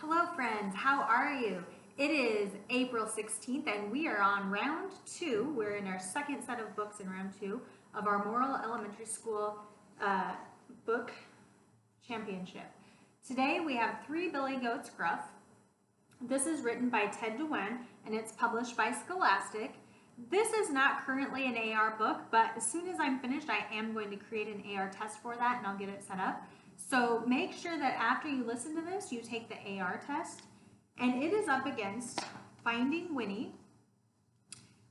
Hello friends, how are you? It is April 16th and we are on round 2. We're in our second set of books in round 2 of our Moral Elementary School book championship. Today we have Three Billy Goats Gruff. This is written by Ted DeWen and it's published by Scholastic. This is not currently an AR book, but as soon as I'm finished, I am going to create an AR test for that and I'll get it set up. So make sure that after you listen to this, you take the AR test. And it is up against Finding Winnie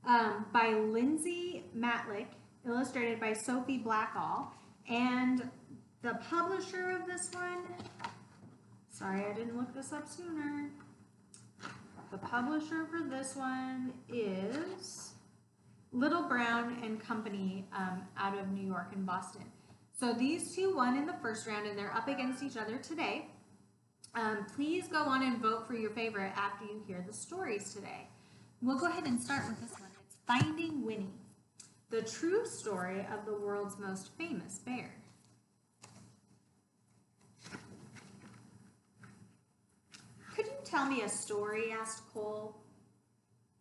by Lindsay Matlick, illustrated by Sophie Blackall. And the publisher of this one, sorry I didn't look this up sooner. The publisher for this one is Little Brown and Company out of New York and Boston. So these two won in the first round and they're up against each other today. Please go on and vote for your favorite after you hear the stories today. We'll go ahead and start with this one. It's Finding Winnie, the true story of the world's most famous bear. Could you tell me a story? Asked Cole.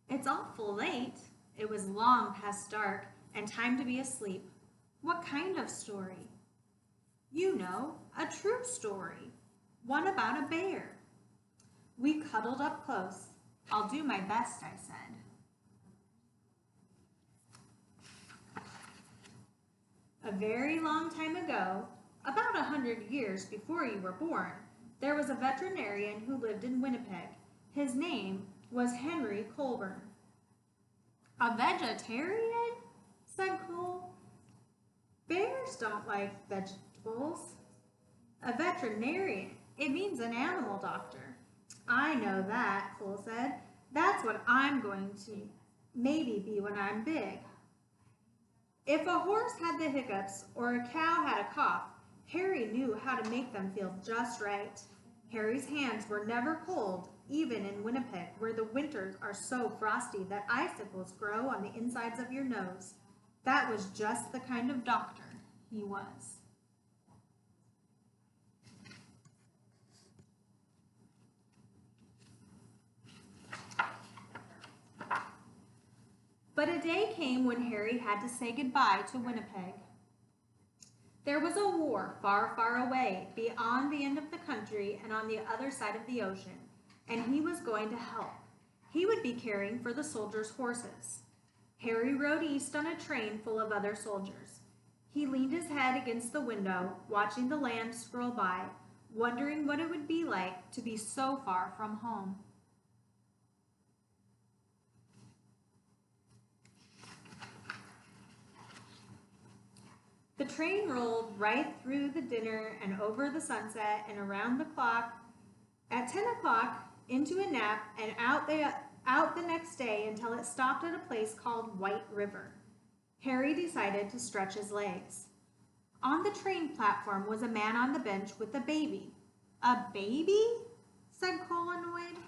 It's awful late. It was long past dark and time to be asleep. What kind of story? You know, a true story. One about a bear. We cuddled up close. I'll do my best, I said. A very long time ago, about 100 years before you were born, there was a veterinarian who lived in Winnipeg. His name was Henry Colburn. A vegetarian? Said Cole. Bears don't like vegetables. A veterinarian, it means an animal doctor. I know that, Cole said. That's what I'm going to maybe be when I'm big. If a horse had the hiccups or a cow had a cough, Harry knew how to make them feel just right. Harry's hands were never cold, even in Winnipeg, where the winters are so frosty that icicles grow on the insides of your nose. That was just the kind of doctor he was. But a day came when Harry had to say goodbye to Winnipeg. There was a war far, far away, beyond the end of the country and on the other side of the ocean, and he was going to help. He would be caring for the soldiers' horses. Harry rode east on a train full of other soldiers. He leaned his head against the window, watching the land scroll by, wondering what it would be like to be so far from home. The train rolled right through the dinner and over the sunset and around the clock. At 10 o'clock, into a nap and out the next day until it stopped at a place called White River. Harry decided to stretch his legs. On the train platform was a man on the bench with a baby. A baby? Said Cole, annoyed.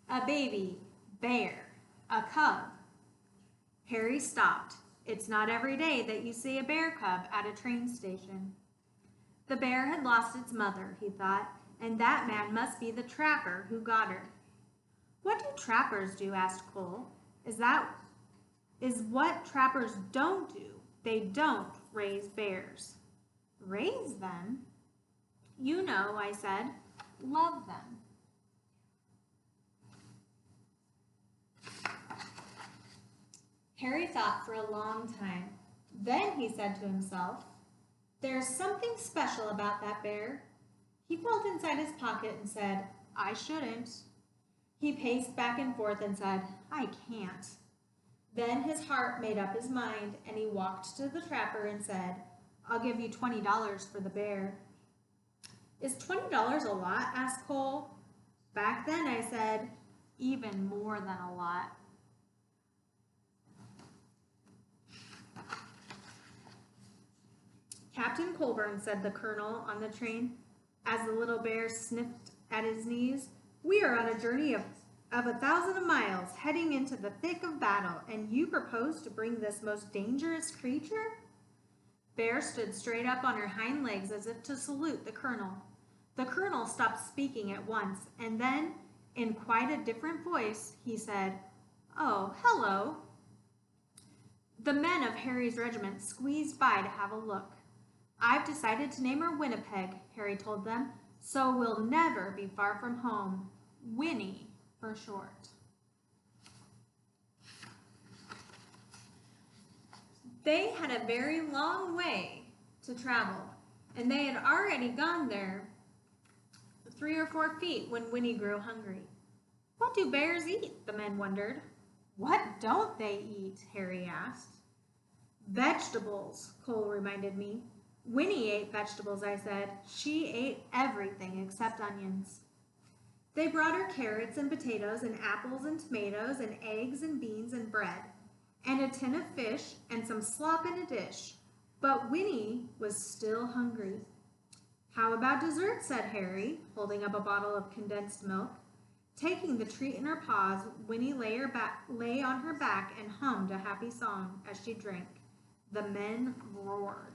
A baby, bear, a cub. Harry stopped. It's not every day that you see a bear cub at a train station. The bear had lost its mother, he thought, and that man must be the trapper who got her. What do trappers do? Asked Cole. Is what trappers don't do. They don't raise bears. Raise them? You know, I said, love them. Harry thought for a long time. Then he said to himself, there's something special about that bear. He felt inside his pocket and said, I shouldn't. He paced back and forth and said, I can't. Then his heart made up his mind and he walked to the trapper and said, I'll give you $20 for the bear. Is $20 a lot? Asked Cole. Back then, I said, even more than a lot. Captain Colburn, said the colonel on the train, as the little bear sniffed at his knees, we are on a journey of 1,000 miles, heading into the thick of battle, and you propose to bring this most dangerous creature? Bear stood straight up on her hind legs as if to salute the colonel. The colonel stopped speaking at once, and then, in quite a different voice, he said, "Oh, hello." The men of Harry's regiment squeezed by to have a look. "I've decided to name her Winnipeg," Harry told them, "so we'll never be far from home. Winnie for short." They had a very long way to travel, and they had already gone there 3 or 4 feet when Winnie grew hungry. "What do bears eat?" the men wondered. "What don't they eat?" Harry asked. "Vegetables," Cole reminded me. "Winnie ate vegetables," I said. "She ate everything except onions." They brought her carrots and potatoes and apples and tomatoes and eggs and beans and bread, and a tin of fish and some slop in a dish. But Winnie was still hungry. "How about dessert?" said Harry, holding up a bottle of condensed milk. Taking the treat in her paws, Winnie lay on her back and hummed a happy song as she drank. The men roared.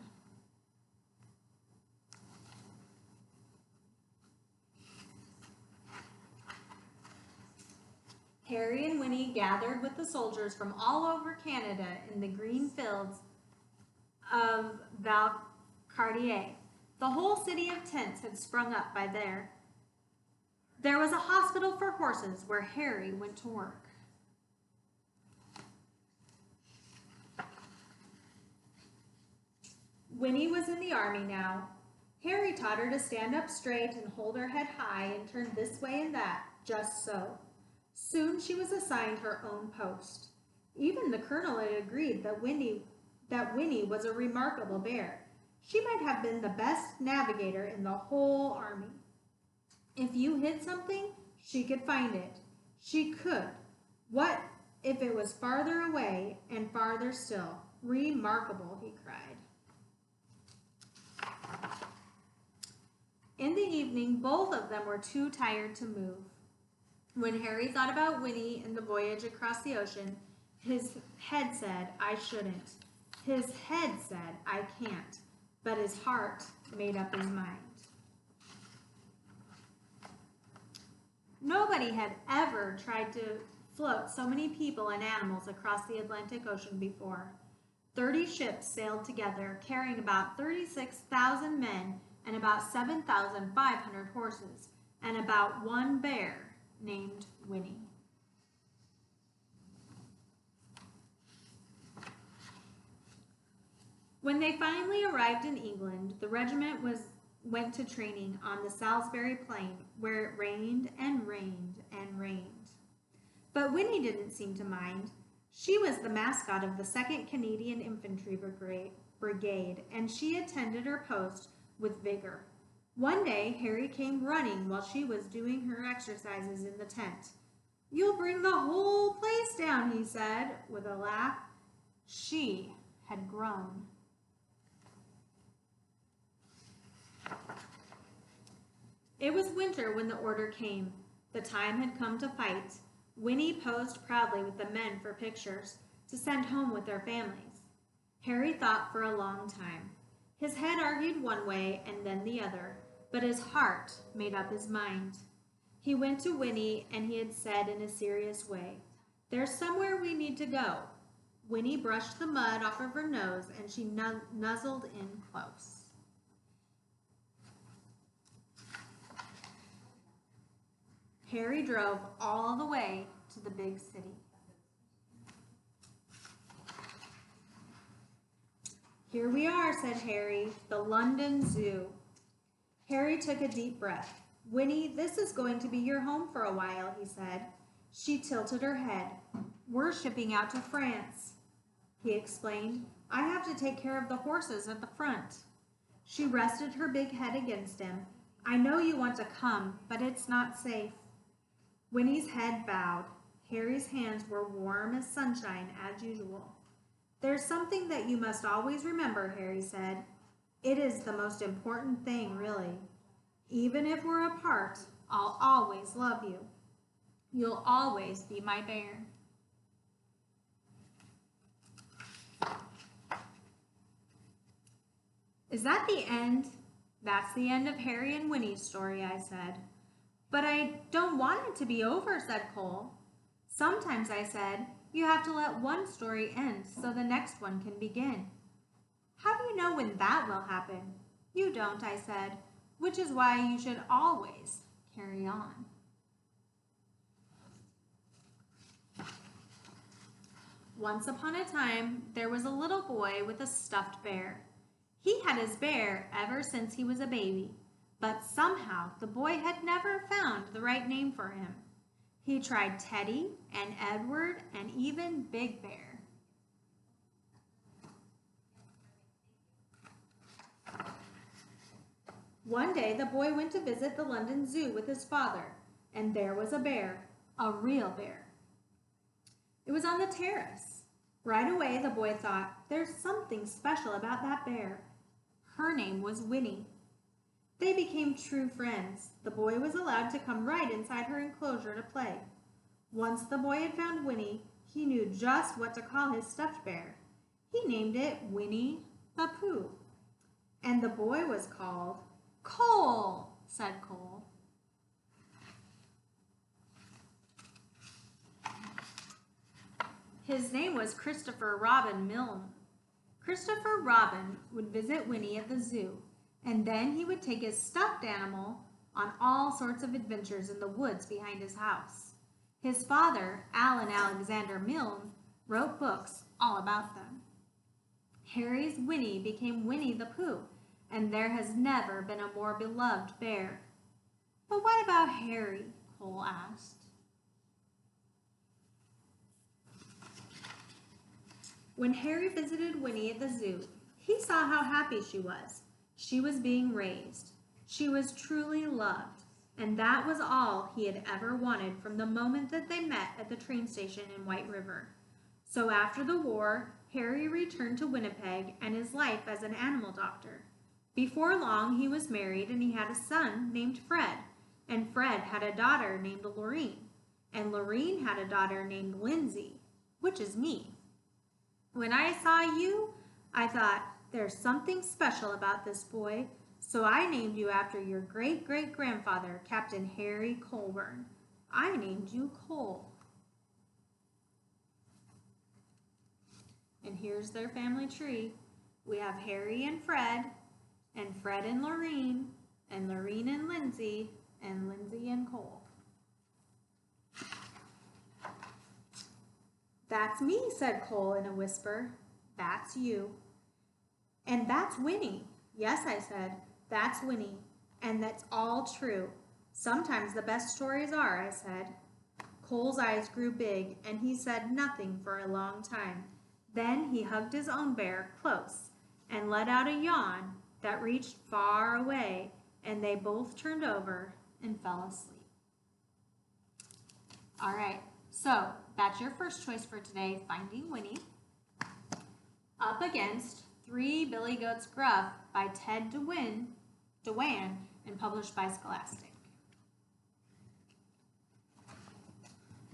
Harry and Winnie gathered with the soldiers from all over Canada in the green fields of Valcartier. The whole city of tents had sprung up by there. There was a hospital for horses where Harry went to work. Winnie was in the army now. Harry taught her to stand up straight and hold her head high and turn this way and that, just so. Soon she was assigned her own post. Even the colonel had agreed that Winnie was a remarkable bear. She might have been the best navigator in the whole army. If you hid something, she could find it. She could. What if it was farther away and farther still? Remarkable, he cried. In the evening, both of them were too tired to move. When Harry thought about Winnie and the voyage across the ocean, his head said, "I shouldn't." His head said, "I can't." But his heart made up his mind. Nobody had ever tried to float so many people and animals across the Atlantic Ocean before. 30 ships sailed together, carrying about 36,000 men and about 7,500 horses, and about one bear named Winnie. When they finally arrived in England, the regiment went to training on the Salisbury Plain, where it rained and rained and rained. But Winnie didn't seem to mind. She was the mascot of the 2nd Canadian Infantry Brigade, and she attended her post with vigor. One day, Harry came running while she was doing her exercises in the tent. "You'll bring the whole place down," he said with a laugh. She had grown. It was winter when the order came. The time had come to fight. Winnie posed proudly with the men for pictures to send home with their families. Harry thought for a long time. His head argued one way and then the other, but his heart made up his mind. He went to Winnie and he had said in a serious way, "There's somewhere we need to go." Winnie brushed the mud off of her nose and she nuzzled in close. Harry drove all the way to the big city. "Here we are," said Harry, "the London Zoo." Harry took a deep breath. "Winnie, this is going to be your home for a while," he said. She tilted her head. "We're shipping out to France," he explained. "I have to take care of the horses at the front." She rested her big head against him. "I know you want to come, but it's not safe." Winnie's head bowed. Harry's hands were warm as sunshine, as usual. "There's something that you must always remember," Harry said. "It is the most important thing, really. Even if we're apart, I'll always love you. You'll always be my bear." Is that the end? That's the end of Harry and Winnie's story, I said. But I don't want it to be over, said Cole. Sometimes, I said, you have to let one story end so the next one can begin. How do you know when that will happen? You don't, I said, which is why you should always carry on. Once upon a time, there was a little boy with a stuffed bear. He had his bear ever since he was a baby, but somehow the boy had never found the right name for him. He tried Teddy and Edward and even Big Bear. One day, the boy went to visit the London Zoo with his father, and there was a bear, a real bear. It was on the terrace. Right away, the boy thought, there's something special about that bear. Her name was Winnie. They became true friends. The boy was allowed to come right inside her enclosure to play. Once the boy had found Winnie, he knew just what to call his stuffed bear. He named it Winnie the Pooh. And the boy was called Cole, said Cole. His name was Christopher Robin Milne. Christopher Robin would visit Winnie at the zoo, and then he would take his stuffed animal on all sorts of adventures in the woods behind his house. His father, Alan Alexander Milne, wrote books all about them. Harry's Winnie became Winnie the Pooh, and there has never been a more beloved bear. But what about Harry? Cole asked. When Harry visited Winnie at the zoo, he saw how happy she was. She was being raised. She was truly loved, and that was all he had ever wanted from the moment that they met at the train station in White River. So after the war, Harry returned to Winnipeg and his life as an animal doctor. Before long, he was married and he had a son named Fred, and Fred had a daughter named Lorene, and Lorene had a daughter named Lindsay, which is me. When I saw you, I thought, there's something special about this boy, so I named you after your great-great-grandfather, Captain Harry Colburn. I named you Cole. And here's their family tree. We have Harry and Fred and Lorene and Lindsay, and Lindsay and Cole. That's me, said Cole in a whisper. That's you. And that's Winnie. Yes, I said, that's Winnie. And that's all true. Sometimes the best stories are, I said. Cole's eyes grew big, and he said nothing for a long time. Then he hugged his own bear close and let out a yawn that reached far away, and they both turned over and fell asleep. All right, so that's your first choice for today, Finding Winnie. Up against Three Billy Goats Gruff by Ted DeWan and published by Scholastic.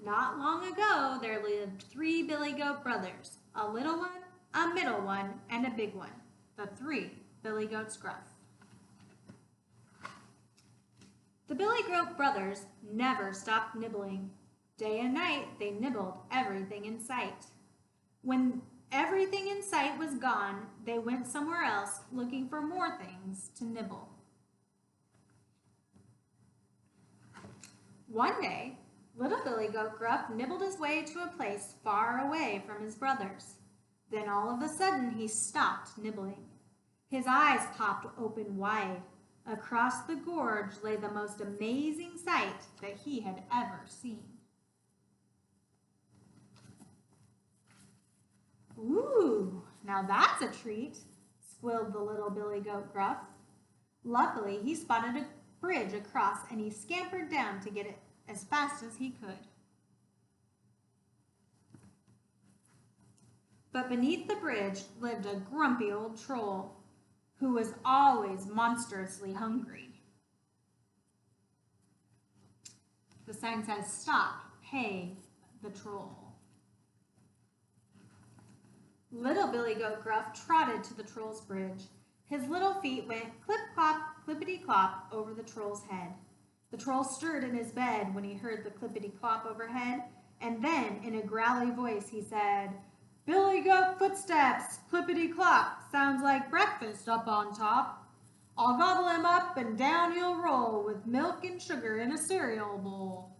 Not long ago, there lived three billy goat brothers, a little one, a middle one, and a big one, the three Billy Goats Gruff. The Billy Goat brothers never stopped nibbling. Day and night, they nibbled everything in sight. When everything in sight was gone, they went somewhere else looking for more things to nibble. One day, little Billy Goat Gruff nibbled his way to a place far away from his brothers. Then all of a sudden, he stopped nibbling. His eyes popped open wide. Across the gorge lay the most amazing sight that he had ever seen. Ooh, now that's a treat, squealed the little Billy Goat Gruff. Luckily, he spotted a bridge across and he scampered down to get it as fast as he could. But beneath the bridge lived a grumpy old troll who was always monstrously hungry. The sign says, "Stop, pay the troll." Little Billy Goat Gruff trotted to the troll's bridge. His little feet went clip-clop, clippity-clop over the troll's head. The troll stirred in his bed when he heard the clippity-clop overhead, and then, in a growly voice, he said, "Billy Goat footsteps, clippity-clop, sounds like breakfast up on top. I'll gobble him up and down he'll roll with milk and sugar in a cereal bowl."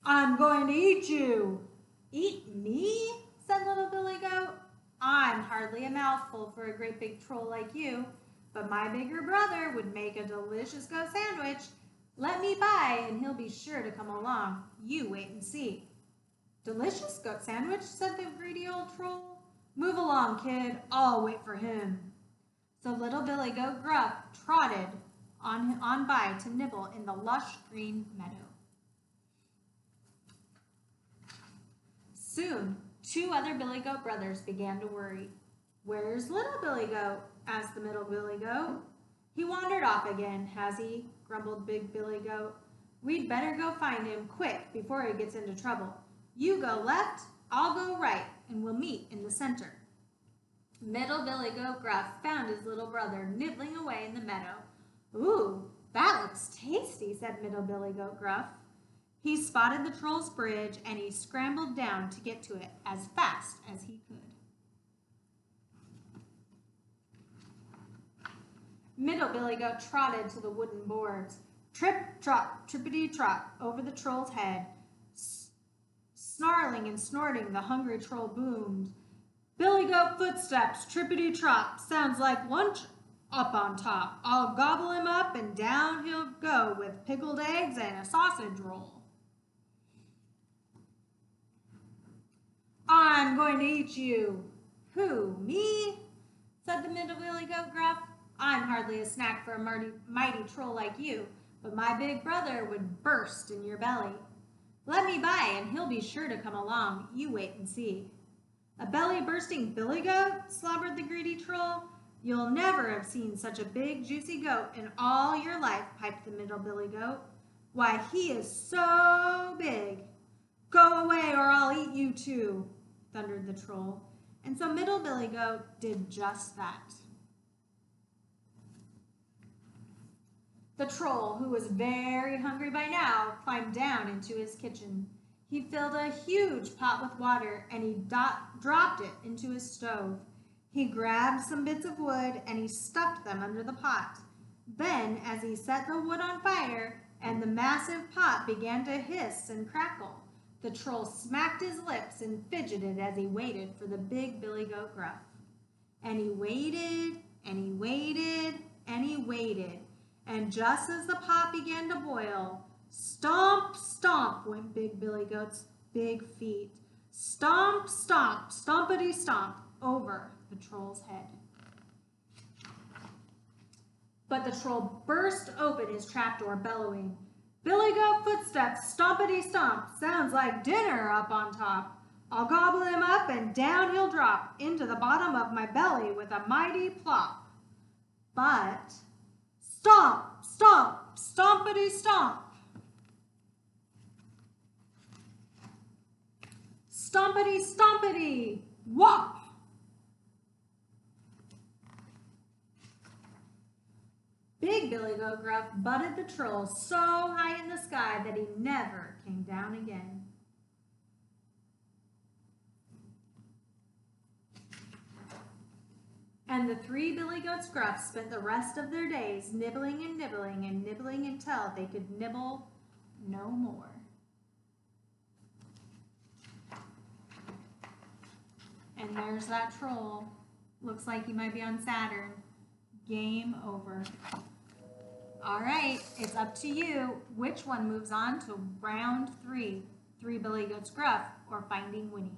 "I'm going to eat you." "Eat me?" said little Billy Goat. "I'm hardly a mouthful for a great big troll like you, but my bigger brother would make a delicious goat sandwich. Let me by and he'll be sure to come along. You wait and see." "Delicious goat sandwich?" said the greedy old troll. "Move along, kid. I'll wait for him." So little Billy Goat Gruff trotted on by to nibble in the lush green meadow. Soon, 2 other Billy Goat brothers began to worry. "Where's little Billy Goat?" asked the middle Billy Goat. "He wandered off again, has he?" grumbled big Billy Goat. "We'd better go find him quick before he gets into trouble. You go left, I'll go right, and we'll meet in the center." Middle Billy Goat Gruff found his little brother nibbling away in the meadow. "Ooh, that looks tasty," said Middle Billy Goat Gruff. He spotted the troll's bridge and he scrambled down to get to it as fast as he could. Middle Billy Goat trotted to the wooden boards. Trip, trot, trippity trot over the troll's head. Snarling and snorting, the hungry troll boomed. "Billy Goat footsteps, trippity trot, sounds like lunch up on top. I'll gobble him up and down he'll go with pickled eggs and a sausage roll." "I'm going to eat you." "Who, me?" said the middle Billy Goat Gruff. "I'm hardly a snack for a mighty troll like you, but my big brother would burst in your belly. Let me by and he'll be sure to come along. You wait and see." "A belly-bursting Billy Goat?" slobbered the greedy troll. "You'll never have seen such a big, juicy goat in all your life," piped the middle Billy Goat. "Why, he is so big." "Go away or I'll eat you too," thundered the troll. And so middle Billy Goat did just that. The troll, who was very hungry by now, climbed down into his kitchen. He filled a huge pot with water and he dropped it into his stove. He grabbed some bits of wood and he stuffed them under the pot. Then, as he set the wood on fire and the massive pot began to hiss and crackle, the troll smacked his lips and fidgeted as he waited for the big Billy Goat Gruff. And he waited, and he waited, and he waited. And just as the pot began to boil, stomp, stomp went big Billy Goat's big feet. Stomp, stomp, stompity stomp over the troll's head. But the troll burst open his trapdoor, bellowing, "Billy Goat footsteps, stompity stomp, sounds like dinner up on top. I'll gobble him up and down he'll drop into the bottom of my belly with a mighty plop." But stomp, stomp, stompity stomp. Stompity stompity, whop. Big Billy Goat Gruff butted the troll so high in the sky that he never came down again. And the 3 Billy Goats Gruff spent the rest of their days nibbling and nibbling and nibbling until they could nibble no more. And there's that troll. Looks like he might be on Saturn. Game over. All right, it's up to you. Which one moves on to round 3? 3 Billy Goats Gruff or Finding Winnie?